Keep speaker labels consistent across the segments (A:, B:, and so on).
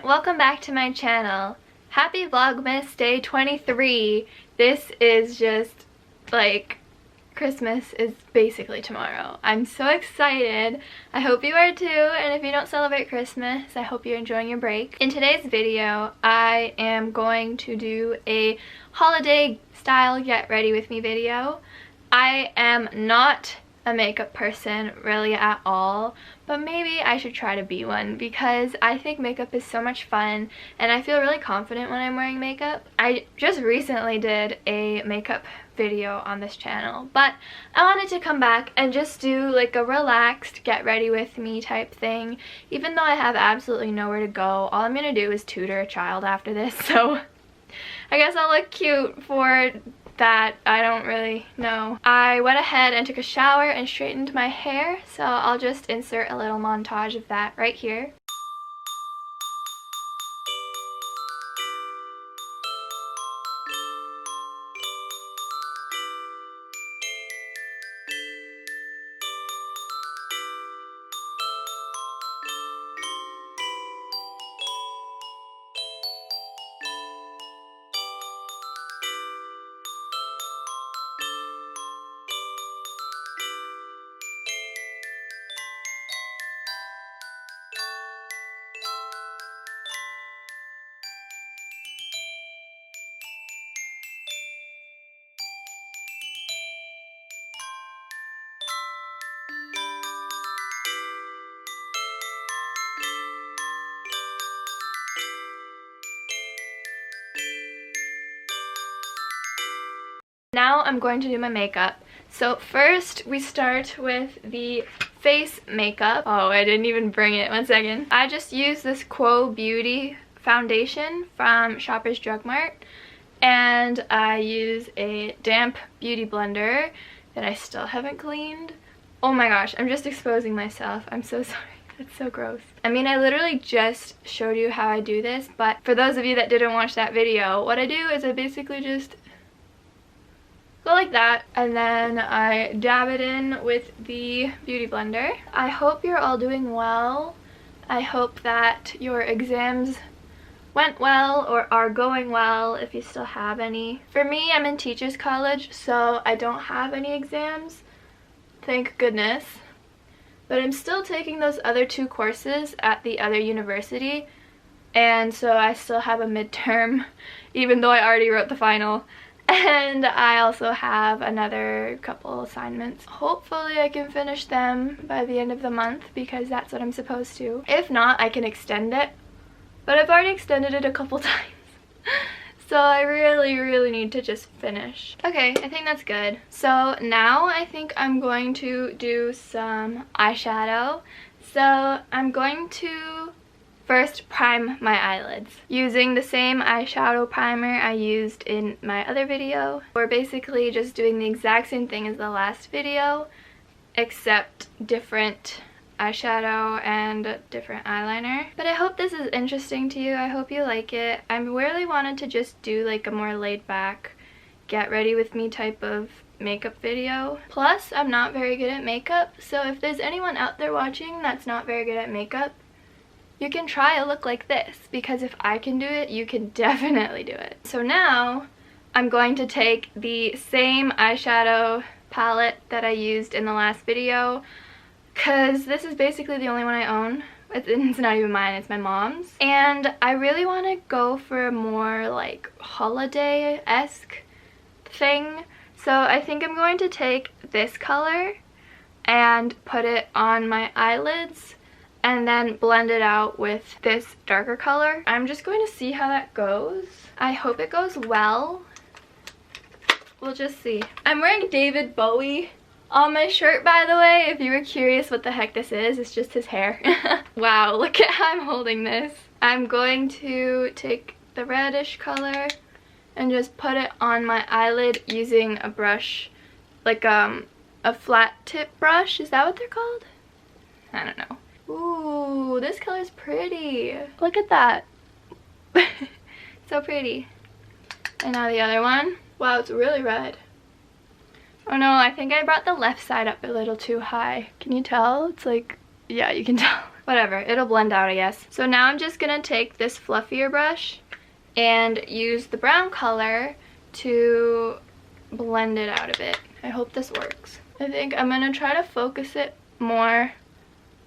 A: welcome back to my channel. Happy Vlogmas Day 23. This is just like Christmas is basically tomorrow. I'm so excited. I hope you are too, and if you don't celebrate Christmas, I hope you're enjoying your break. In today's video, I am going to do a holiday style get ready with me video. I am not a makeup person really at all, but maybe I should try to be one because I think makeup is so much fun and I feel really confident when I'm wearing makeup. I just recently did a makeup video on this channel, but I wanted to come back and just do like a relaxed get ready with me type thing. Even though I have absolutely nowhere to go, all I'm gonna do is tutor a child after this, so I guess I'll look cute for that. I don't really know. I went ahead and took a shower and straightened my hair, so I'll just insert a little montage of that right here. Now I'm going to do my makeup. So first we start with the face makeup. Oh, I didn't even bring it. One second. I just used this Quo Beauty foundation from Shoppers Drug Mart, and I use a damp beauty blender that I still haven't cleaned. Oh my gosh, I'm just exposing myself. I'm so sorry. That's so gross. I mean, I literally just showed you how I do this, but for those of you that didn't watch that video, what I do is I basically just go like that, and then I dab it in with the beauty blender. I hope you're all doing well. I hope that your exams went well or are going well if you still have any. For me, I'm in teachers college, so I don't have any exams, thank goodness. But I'm still taking those other two courses at the other university, and so I still have a midterm even though I already wrote the final. And I also have another couple assignments. Hopefully I can finish them by the end of the month because that's what I'm supposed to. If not, I can extend it. But I've already extended it a couple times. So I really need to just finish. Okay, I think that's good. So now I think I'm going to do some eyeshadow. So I'm going to first prime my eyelids using the same eyeshadow primer I used in my other video. We're basically just doing the exact same thing as the last video, except different eyeshadow and different eyeliner. But I hope this is interesting to you. I hope you like it. I really wanted to just do like a more laid back, get ready with me type of makeup video. Plus, I'm not very good at makeup, so if there's anyone out there watching that's not very good at makeup, you can try a look like this, because if I can do it, you can definitely do it. So now I'm going to take the same eyeshadow palette that I used in the last video, because this is basically the only one I own. It's not even mine, it's my mom's. And I really want to go for a more like holiday-esque thing. So I think I'm going to take this color and put it on my eyelids, and then blend it out with this darker color. I'm just going to see how that goes. I hope it goes well. We'll just see. I'm wearing David Bowie on my shirt, by the way. If you were curious what the heck this is, it's just his hair. Wow, look at how I'm holding this. I'm going to take the reddish color and just put it on my eyelid using a brush, like a flat tip brush. Is that what they're called? I don't know. Ooh, this color's pretty. Look at that. So pretty. And now the other one. Wow, it's really red. Oh no, I think I brought the left side up a little too high. Can you tell? It's like, yeah, you can tell. whatever, it'll blend out, I guess. So now I'm just gonna take this fluffier brush and use the brown color to blend it out a bit. I hope this works. I think I'm gonna try to focus it more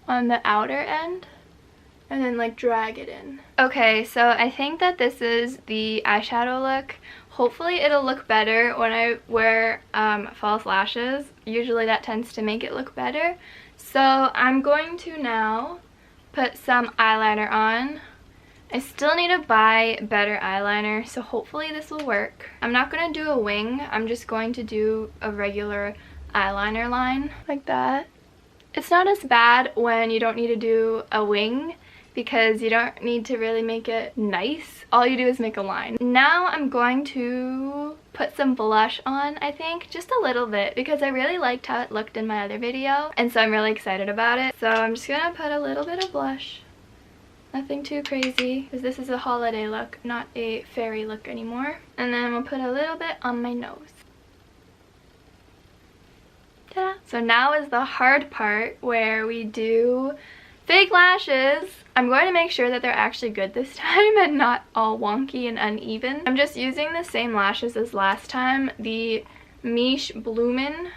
A: on the outer end and then like drag it in. Okay, so I think that this is the eyeshadow look. Hopefully it'll look better when I wear false lashes. Usually that tends to make it look better. So I'm going to now put some eyeliner on. I still need to buy better eyeliner, so hopefully this will work. I'm not going to do a wing, I'm just going to do a regular eyeliner line like that. It's not as bad when you don't need to do a wing because you don't need to really make it nice. All you do is make a line. Now I'm going to put some blush on, I think, just a little bit because I really liked how it looked in my other video and so I'm really excited about it. So I'm just gonna put a little bit of blush. Nothing too crazy because this is a holiday look, not a fairy look anymore. And then we'll put a little bit on my nose. Ta-da! So now is the hard part where we do fake lashes. I'm going to make sure that they're actually good this time and not all wonky and uneven. I'm just using the same lashes as last time, the Miche Bloomin'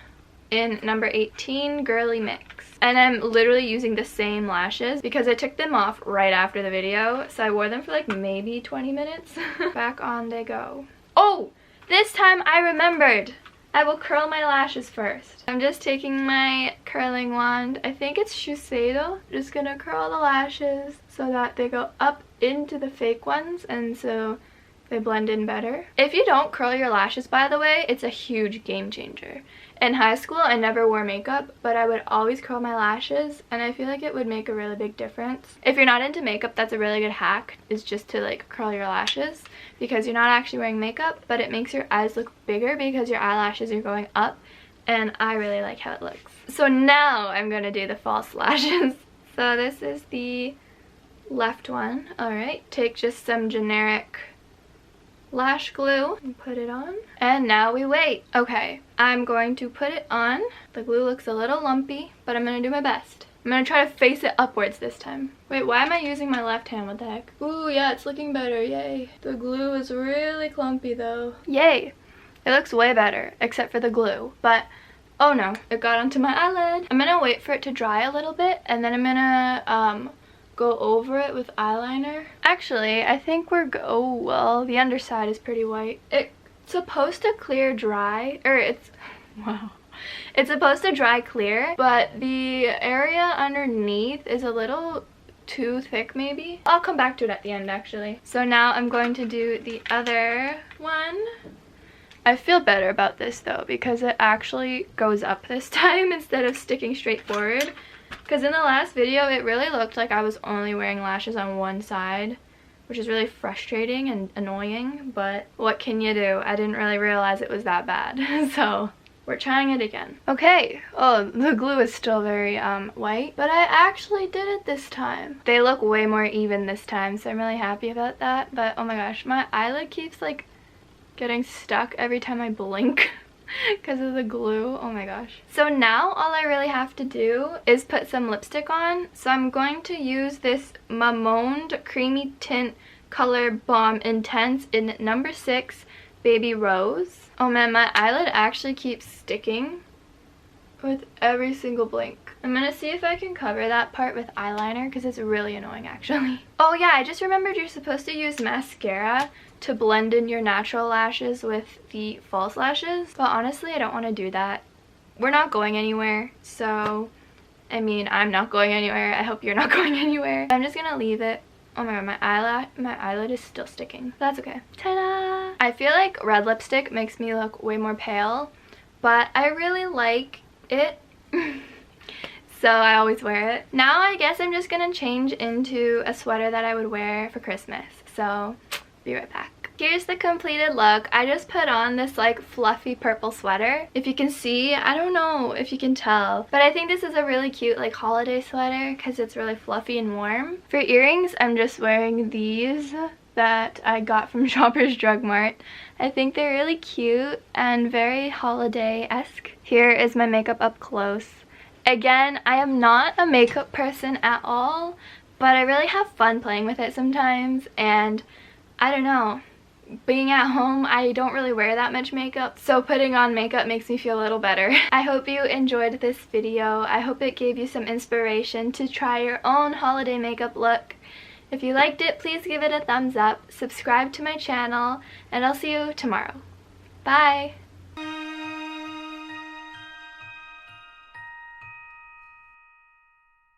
A: in number 18 Girly Mix. And I'm literally using the same lashes because I took them off right after the video, so I wore them for like maybe 20 minutes. Back on they go. Oh! This time I remembered! I will curl my lashes first. I'm just taking my curling wand. I think it's Shiseido. Just gonna curl the lashes so that they go up into the fake ones and so they blend in better. If you don't curl your lashes, by the way, it's a huge game changer. In high school, I never wore makeup, but I would always curl my lashes, and I feel like it would make a really big difference. If you're not into makeup, that's a really good hack, is just to like curl your lashes, because you're not actually wearing makeup, but it makes your eyes look bigger because your eyelashes are going up, and I really like how it looks. So now I'm gonna do the false lashes. So this is the left one. Alright, take just some generic lash glue and put it on, and now we wait. Okay, I'm going to put it on. The glue looks a little lumpy, but I'm gonna do my best. I'm gonna try to face it upwards this time. Wait, why am I using my left hand? What the heck? Ooh, yeah, it's looking better. Yay. The glue is really clumpy though. Yay. It looks way better, except for the glue, but oh no, it got onto my eyelid. I'm gonna wait for it to dry a little bit, and then I'm gonna go over it with eyeliner. Actually, I think oh well, the underside is pretty white. It's supposed to clear dry, or wow. It's supposed to dry clear, but the area underneath is a little too thick maybe. I'll come back to it at the end actually. So now I'm going to do the other one. I feel better about this though because it actually goes up this time instead of sticking straight forward. Because in the last video, it really looked like I was only wearing lashes on one side, which is really frustrating and annoying, but what can you do? I didn't really realize it was that bad, so we're trying it again. Okay, oh, the glue is still very white, but I actually did it this time. They look way more even this time, so I'm really happy about that, but oh my gosh, my eyelid keeps like getting stuck every time I blink. Because of the glue. Oh my gosh. So now all I really have to do is put some lipstick on. So I'm going to use this Mamonde Creamy Tint Color Bomb Intense in number 6 Baby Rose. Oh man, my eyelid actually keeps sticking with every single blink. I'm gonna see if I can cover that part with eyeliner because it's really annoying actually. Oh yeah, I just remembered you're supposed to use mascara to blend in your natural lashes with the false lashes, but honestly I don't want to do that. We're not going anywhere, so I mean I'm not going anywhere. I hope you're not going anywhere. I'm just gonna leave it. Oh my god, my eyelid is still sticking. That's okay. Ta-da! I feel like red lipstick makes me look way more pale, but I really like it. So I always wear it. Now I guess I'm just gonna change into a sweater that I would wear for Christmas. So be right back. Here's the completed look. I just put on this like fluffy purple sweater. If you can see, I don't know if you can tell, but I think this is a really cute like holiday sweater because it's really fluffy and warm. For earrings, I'm just wearing these that I got from Shoppers Drug Mart. I think they're really cute and very holiday-esque. Here is my makeup up close. Again, I am not a makeup person at all, but I really have fun playing with it sometimes, and I don't know. Being at home, I don't really wear that much makeup, so putting on makeup makes me feel a little better. I hope you enjoyed this video. I hope it gave you some inspiration to try your own holiday makeup look. If you liked it, please give it a thumbs up, subscribe to my channel, and I'll see you tomorrow. Bye!